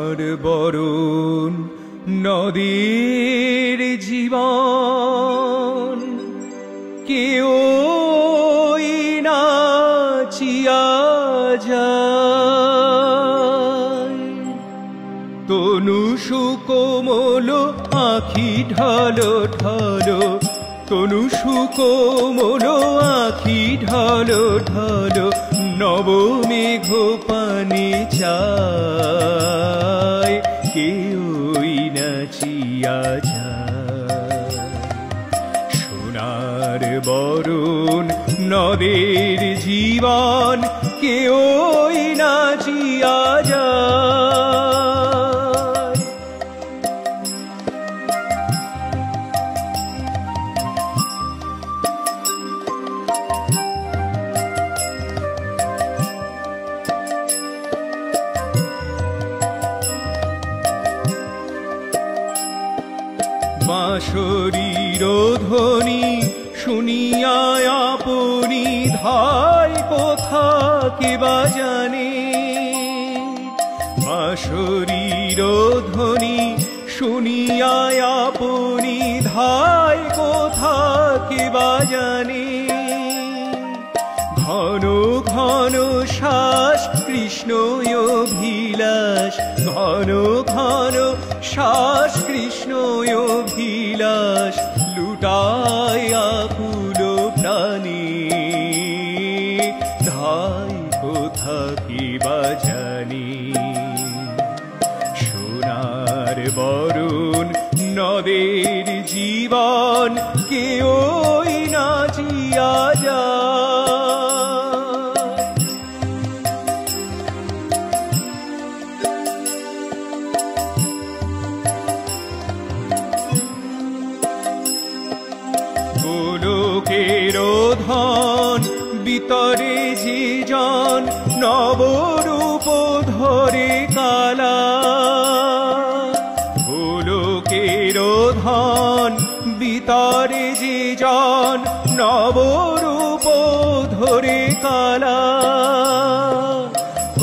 সোনার বরণ নদীর জীবন কেউ নাচিয়া যায়। তনু সুকোমল আখি ঢালো ঢালো, তনু সুকোমল আখি ঢালো ঢালো, নবমেঘ পানে চায় কেউই নাচিয়া যায়। সোনার বরণ নদের জীবন কেউই নাচিয়া যায়। বাঁশরীর ধ্বনি শুনিয়া আপনি ধাই কোথা কে বা জানে। বাঁশরীর ধ্বনি শুনিয়া আপনি ধাই কোথা কে বা জানে। ঘন ঘন শ্বাস কৃষ্ণ অভিলাষ, ঘন ঘন শ্বাস কৃষ্ণ অভিলাষ, লুটায় আকুল প্রাণী ধাই কোথা কি বা জানি। সোনার বরণ নদের জীবন কেউই নাচিয়া যায়। গোলকের ধন ভিতরে যে জন নবরূপ ধরে কালা। গোলকের ধন ভিতরে যে জন নবরূপ ধরে কালা।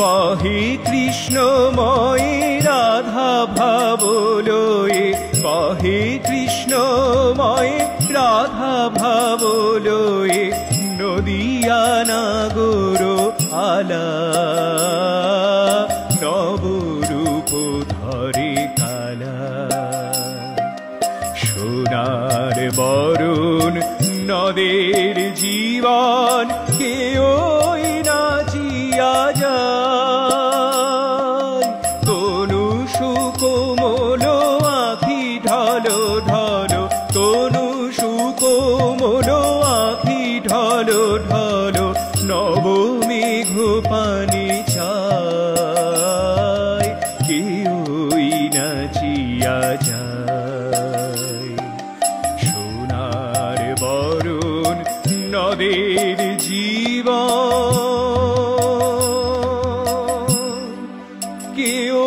কহে কৃষ্ণময় রাধা ভাবলয়ে, কহে কৃষ্ণময় রাধা ভাবলয়ে, নদিয়া নাগর আলা নবরূপ ধরে কালা। সোনার বরণ নদের জীবন কেউই নাচিয়া যায়। তনু সুকোমল আখি ঢালো ঢালো, তনু সুকোমল আখি ঢালো ঢালো, নবমেঘ পানে চায় কেউই নাচিয়া যায়। সোনার বরণ নদের জীবন কেউ